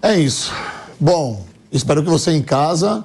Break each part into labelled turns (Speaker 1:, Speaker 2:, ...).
Speaker 1: É isso. Bom, espero que você em casa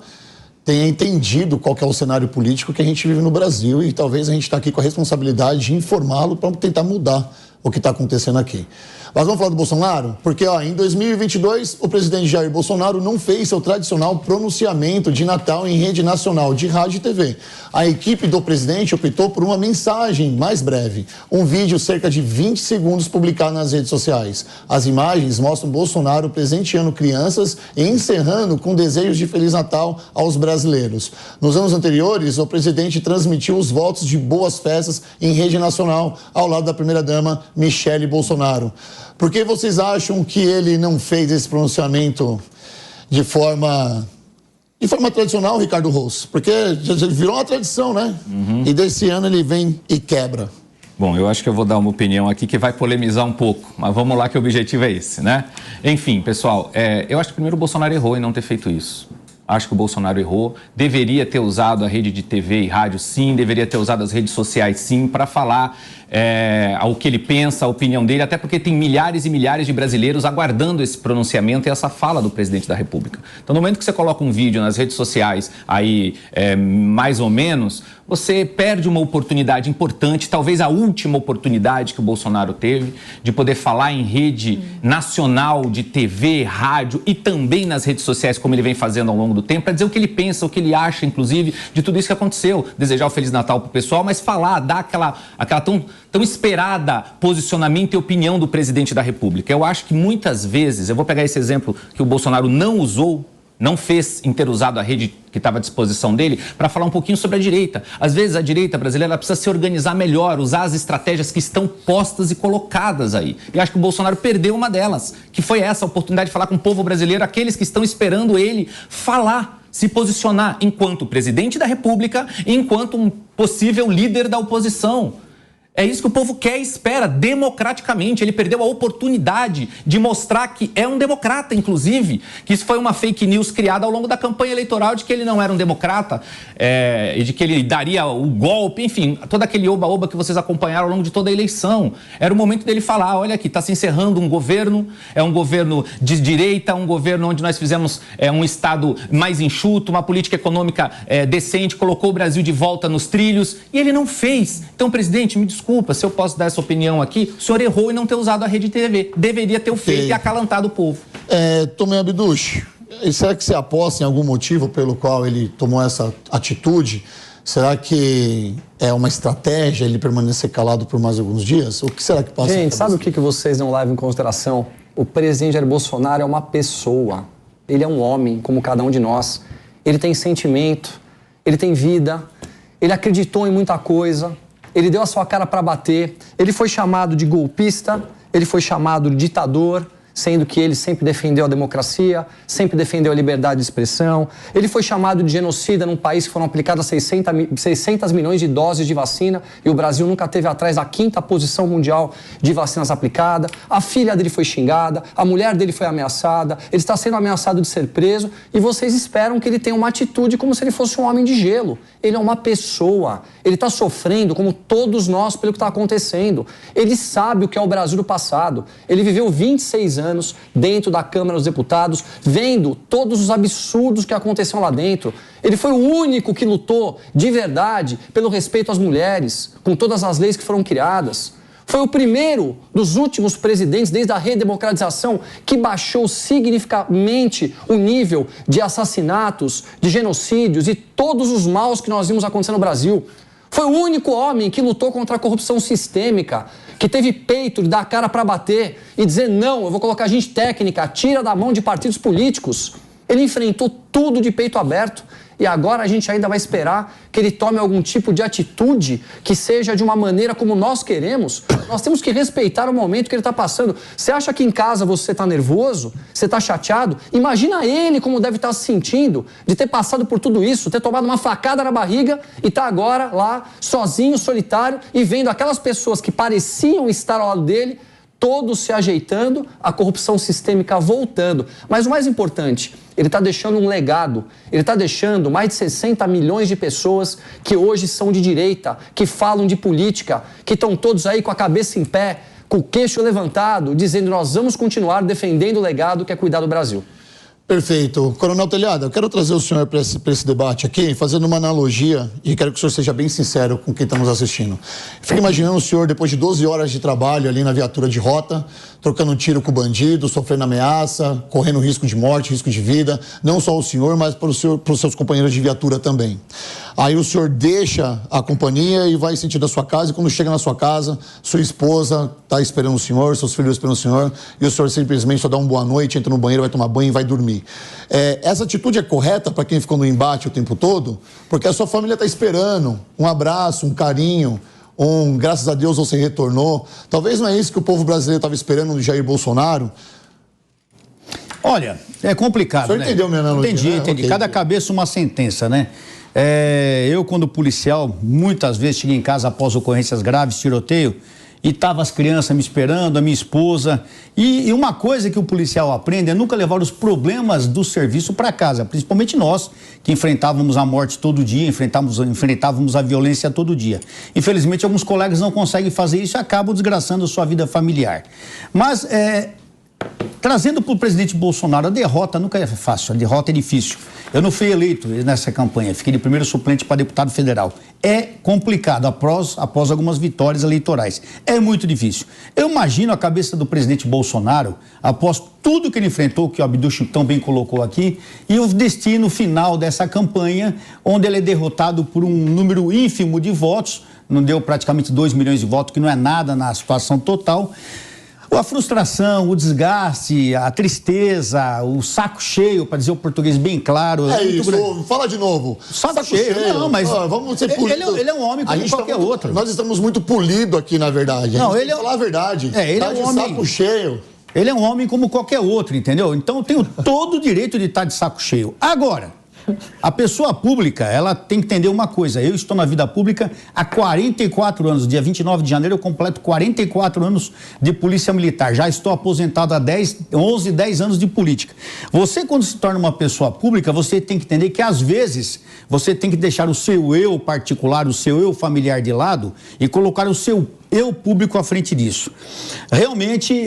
Speaker 1: tenha entendido qual que é o cenário político que a gente vive no Brasil e talvez a gente está aqui com a responsabilidade de informá-lo para tentar mudar o que está acontecendo aqui. Mas vamos falar do Bolsonaro? Porque em 2022 o presidente Jair Bolsonaro não fez seu tradicional pronunciamento de Natal em rede nacional de rádio e TV. A equipe do presidente optou por uma mensagem mais breve, um vídeo cerca de 20 segundos publicado nas redes sociais. As imagens mostram Bolsonaro presenteando crianças e encerrando com desejos de Feliz Natal aos brasileiros. Nos anos anteriores, o presidente transmitiu os votos de boas festas em rede nacional ao lado da primeira-dama Michele Bolsonaro. Por que vocês acham que ele não fez esse pronunciamento de forma tradicional, Ricardo Rosso? Porque já virou uma tradição, né? E desse ano ele vem e quebra.
Speaker 2: Bom, eu acho que eu vou dar uma opinião aqui que vai polemizar um pouco, mas vamos lá que o objetivo é esse, né? Enfim, pessoal, eu acho que primeiro o Bolsonaro errou em não ter feito isso. Acho que o Bolsonaro errou, deveria ter usado a rede de TV e rádio, sim, deveria ter usado as redes sociais, sim, para falar o que ele pensa, a opinião dele, até porque tem milhares e milhares de brasileiros aguardando esse pronunciamento e essa fala do presidente da República. Então, no momento que você coloca um vídeo nas redes sociais, aí, mais ou menos, você perde uma oportunidade importante, talvez a última oportunidade que o Bolsonaro teve, de poder falar em rede nacional de TV, rádio e também nas redes sociais, como ele vem fazendo ao longo do tempo, para dizer o que ele pensa, o que ele acha, inclusive, de tudo isso que aconteceu. Desejar o Feliz Natal para o pessoal, mas falar, dar aquela tão esperada posicionamento e opinião do presidente da República. Eu acho que muitas vezes, eu vou pegar esse exemplo que o Bolsonaro não usou, não fez em ter usado a rede que estava à disposição dele, para falar um pouquinho sobre a direita. Às vezes a direita brasileira precisa se organizar melhor, usar as estratégias que estão postas e colocadas aí. E acho que o Bolsonaro perdeu uma delas, que foi essa oportunidade de falar com o povo brasileiro, aqueles que estão esperando ele falar, se posicionar enquanto presidente da República e enquanto um possível líder da oposição. É isso que o povo quer e espera, democraticamente. Ele perdeu a oportunidade de mostrar que é um democrata, inclusive, que isso foi uma fake news criada ao longo da campanha eleitoral de que ele não era um democrata e de que ele daria o golpe, enfim, todo aquele oba-oba que vocês acompanharam ao longo de toda a eleição. Era o momento dele falar, olha aqui, está se encerrando um governo, é um governo de direita, um governo onde nós fizemos um Estado mais enxuto, uma política econômica decente, colocou o Brasil de volta nos trilhos, e ele não fez. Então, presidente, me desculpa, se eu posso dar essa opinião aqui, o senhor errou em não ter usado a rede TV. Deveria ter o feito e acalantado o povo.
Speaker 1: Tomé Abduch, será que você aposta em algum motivo pelo qual ele tomou essa atitude? Será que é uma estratégia ele permanecer calado por mais alguns dias? O que será que passa?
Speaker 3: Gente, sabe o que vocês não levam em consideração? O presidente Jair Bolsonaro é uma pessoa. Ele é um homem, como cada um de nós. Ele tem sentimento, ele tem vida, ele acreditou em muita coisa. Ele deu a sua cara para bater, ele foi chamado de golpista, ele foi chamado de ditador, sendo que ele sempre defendeu a democracia, sempre defendeu a liberdade de expressão. Ele foi chamado de genocida num país que foram aplicadas 600 milhões de doses de vacina e o Brasil nunca teve atrás da 5ª posição mundial de vacinas aplicadas. A filha dele foi xingada, a mulher dele foi ameaçada, ele está sendo ameaçado de ser preso e vocês esperam que ele tenha uma atitude como se ele fosse um homem de gelo. Ele é uma pessoa, ele está sofrendo como todos nós pelo que está acontecendo. Ele sabe o que é o Brasil do passado. Ele viveu 26 anos dentro da Câmara dos Deputados, vendo todos os absurdos que aconteceram lá dentro. Ele foi o único que lutou de verdade pelo respeito às mulheres, com todas as leis que foram criadas. Foi o primeiro dos últimos presidentes, desde a redemocratização, que baixou significativamente o nível de assassinatos, de genocídios e todos os maus que nós vimos acontecer no Brasil. Foi o único homem que lutou contra a corrupção sistêmica, que teve peito de dar a cara para bater e dizer não, eu vou colocar gente técnica, tira da mão de partidos políticos. Ele enfrentou tudo de peito aberto e agora a gente ainda vai esperar que ele tome algum tipo de atitude que seja de uma maneira como nós queremos. Nós temos que respeitar o momento que ele está passando. Você acha que em casa você está nervoso? Você está chateado? Imagina ele como deve estar se sentindo de ter passado por tudo isso, ter tomado uma facada na barriga e estar agora lá sozinho, solitário e vendo aquelas pessoas que pareciam estar ao lado dele todos se ajeitando, a corrupção sistêmica voltando. Mas o mais importante, ele está deixando um legado, ele está deixando mais de 60 milhões de pessoas que hoje são de direita, que falam de política, que estão todos aí com a cabeça em pé, com o queixo levantado, dizendo: nós vamos continuar defendendo o legado que é cuidar do Brasil.
Speaker 1: Perfeito. Coronel Telhada, eu quero trazer o senhor para esse debate aqui, fazendo uma analogia, e quero que o senhor seja bem sincero com quem está nos assistindo. Fica imaginando o senhor, depois de 12 horas de trabalho ali na viatura de rota, trocando um tiro com o bandido, sofrendo ameaça, correndo risco de morte, risco de vida, não só o senhor, mas para os seus companheiros de viatura também. Aí o senhor deixa a companhia e vai sentir da sua casa, e quando chega na sua casa, sua esposa está esperando o senhor, seus filhos esperando o senhor, e o senhor simplesmente só dá uma boa noite, entra no banheiro, vai tomar banho e vai dormir. Essa atitude é correta para quem ficou no embate o tempo todo? Porque a sua família está esperando um abraço, um carinho, graças a Deus você retornou. Talvez não é isso que o povo brasileiro estava esperando do Jair Bolsonaro.
Speaker 4: Olha, é complicado, né?
Speaker 1: O senhor entendeu minha analogia?
Speaker 4: Entendi.
Speaker 1: Okay.
Speaker 4: Cada cabeça uma sentença, né? Eu, quando policial, muitas vezes cheguei em casa após ocorrências graves, tiroteio, e estavam as crianças me esperando, a minha esposa. E uma coisa que o policial aprende é nunca levar os problemas do serviço para casa, principalmente nós, que enfrentávamos a morte todo dia, enfrentávamos a violência todo dia. Infelizmente, alguns colegas não conseguem fazer isso e acabam desgraçando a sua vida familiar. Mas, trazendo para o presidente Bolsonaro, a derrota nunca é fácil, a derrota é difícil. Eu não fui eleito nessa campanha, fiquei de primeiro suplente para deputado federal. É complicado após algumas vitórias eleitorais. É muito difícil. Eu imagino a cabeça do presidente Bolsonaro, após tudo que ele enfrentou, que o Abduch tão bem colocou aqui, e o destino final dessa campanha, onde ele é derrotado por um número ínfimo de votos, não deu praticamente 2 milhões de votos, que não é nada na situação total. A frustração, o desgaste, a tristeza, o saco cheio, para dizer o português bem claro.
Speaker 1: É isso, grande. Fala de novo.
Speaker 4: Saco cheio. Não, mas
Speaker 1: vamos ser polidos.
Speaker 4: Ele é um homem como qualquer outro.
Speaker 1: Nós estamos muito polidos aqui, na verdade.
Speaker 4: Não, ele
Speaker 1: falar a verdade.
Speaker 4: Ele
Speaker 1: tá
Speaker 4: é um
Speaker 1: de
Speaker 4: homem,
Speaker 1: saco cheio.
Speaker 4: Ele é um homem como qualquer outro, entendeu? Então eu tenho todo o direito de estar de saco cheio. Agora, a pessoa pública, ela tem que entender uma coisa. Eu estou na vida pública há 44 anos. Dia 29 de janeiro eu completo 44 anos de polícia militar. Já estou aposentado há 10 anos de política. Você, quando se torna uma pessoa pública, você tem que entender que, às vezes, você tem que deixar o seu eu particular, o seu eu familiar de lado e colocar o seu eu público à frente disso. Realmente,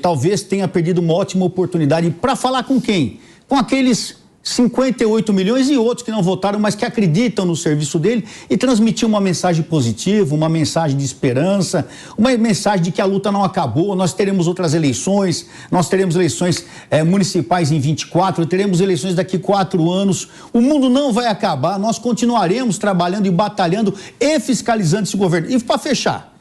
Speaker 4: talvez tenha perdido uma ótima oportunidade para falar com quem? Com aqueles 58 milhões e outros que não votaram, mas que acreditam no serviço dele, e transmitir uma mensagem positiva, uma mensagem de esperança, uma mensagem de que a luta não acabou, nós teremos outras eleições, nós teremos eleições municipais em 24, teremos eleições daqui 4 anos, o mundo não vai acabar, nós continuaremos trabalhando e batalhando e fiscalizando esse governo. E para fechar,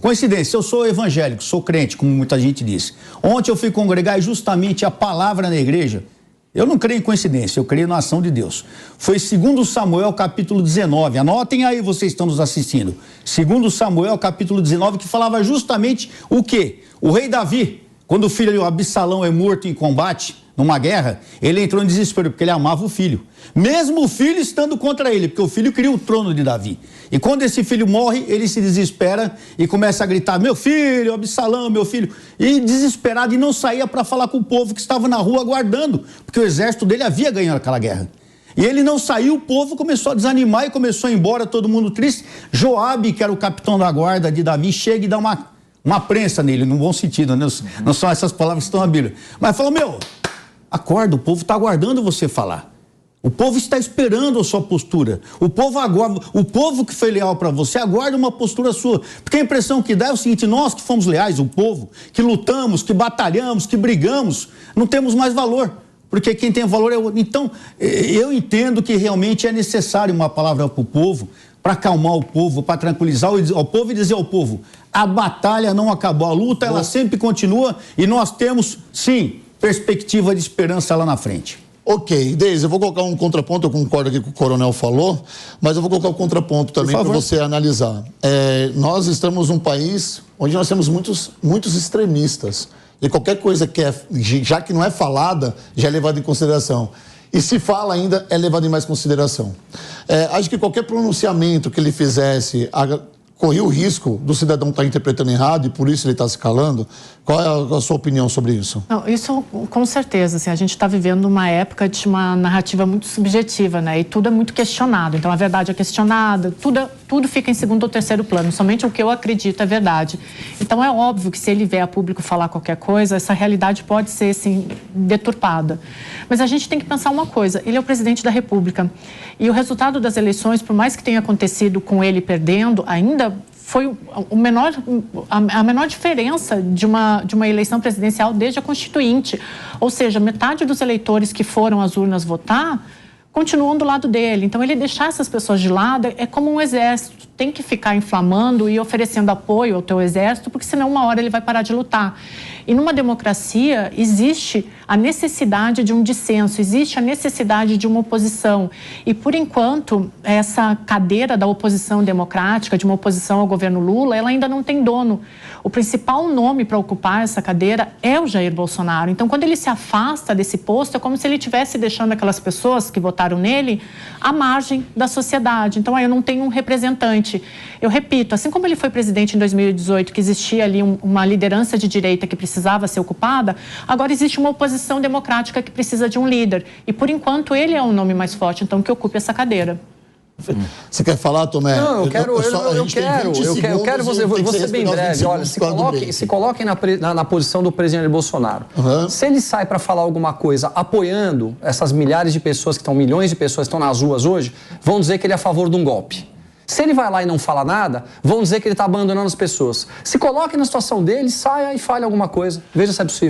Speaker 4: coincidência, eu sou evangélico, sou crente, como muita gente diz. Ontem eu fui congregar e justamente a palavra na igreja, eu não creio em coincidência, eu creio na ação de Deus. Foi 2 Samuel, capítulo 19. Anotem aí, vocês estão nos assistindo. 2 Samuel, capítulo 19, que falava justamente o quê? O rei Davi, quando o filho Absalão é morto em combate, numa guerra, ele entrou em desespero, porque ele amava o filho. Mesmo o filho estando contra ele, porque o filho queria o trono de Davi. E quando esse filho morre, ele se desespera e começa a gritar: meu filho, Absalão, meu filho. E desesperado, e não saía para falar com o povo que estava na rua aguardando, porque o exército dele havia ganhado aquela guerra. E ele não saiu, o povo começou a desanimar e começou a ir embora, todo mundo triste. Joabe, que era o capitão da guarda de Davi, chega e dá uma prensa nele, no bom sentido, né? Não são essas palavras que estão na Bíblia. Mas falou: meu, acorda, o povo está aguardando você falar. O povo está esperando a sua postura. O povo aguarda, o povo que foi leal para você aguarda uma postura sua. Porque a impressão que dá é o seguinte: nós que fomos leais, o povo, que lutamos, que batalhamos, que brigamos, não temos mais valor. Porque quem tem valor é o outro. Então, eu entendo que realmente é necessário uma palavra para o povo, para acalmar o povo, para tranquilizar o povo e dizer ao povo: a batalha não acabou, a luta ela sempre continua e nós temos, sim, perspectiva de esperança lá na frente.
Speaker 1: Ok, Deise, eu vou colocar um contraponto, eu concordo aqui com o que o coronel falou, mas eu vou colocar um contraponto também para você analisar. Nós estamos num país onde nós temos muitos extremistas, e qualquer coisa que já que não é falada, já é levada em consideração. E se fala ainda, é levado em mais consideração. Acho que qualquer pronunciamento que ele fizesse corria o risco do cidadão estar interpretando errado e por isso ele está se calando? Qual é a sua opinião sobre isso?
Speaker 5: Não, isso com certeza. Assim, a gente está vivendo uma época de uma narrativa muito subjetiva, né? E tudo é muito questionado. Então, a verdade é questionada, tudo fica em segundo ou terceiro plano. Somente o que eu acredito é verdade. Então, é óbvio que se ele vier a público falar qualquer coisa, essa realidade pode ser, assim, deturpada. Mas a gente tem que pensar uma coisa. Ele é o presidente da República. E o resultado das eleições, por mais que tenha acontecido com ele perdendo, ainda foi a menor diferença de uma eleição presidencial desde a Constituinte. Ou seja, metade dos eleitores que foram às urnas votar continuam do lado dele. Então, ele deixar essas pessoas de lado é como um exército. Tem que ficar inflamando e oferecendo apoio ao teu exército, porque senão uma hora ele vai parar de lutar. E numa democracia existe a necessidade de um dissenso, existe a necessidade de uma oposição. E, por enquanto, essa cadeira da oposição democrática, de uma oposição ao governo Lula, ela ainda não tem dono. O principal nome para ocupar essa cadeira é o Jair Bolsonaro. Então, quando ele se afasta desse posto, é como se ele estivesse deixando aquelas pessoas que votaram nele à margem da sociedade. Então, aí eu não tenho um representante. Eu repito, assim como ele foi presidente em 2018, que existia ali uma liderança de direita que precisava ser ocupada, agora existe uma oposição democrática que precisa de um líder. E, por enquanto, ele é o nome mais forte, então, que ocupe essa cadeira.
Speaker 1: Você quer falar, Tomé?
Speaker 3: Não, eu quero, você vou ser bem breve. Olha, se coloquem na posição do presidente Bolsonaro. Se ele sai para falar alguma coisa apoiando essas milhares de pessoas que estão, milhões de pessoas que estão nas ruas hoje, vão dizer que ele é a favor de um golpe. Se ele vai lá e não fala nada, vão dizer que ele está abandonando as pessoas. Se coloque na situação dele, saia e fale alguma coisa. Veja se é possível.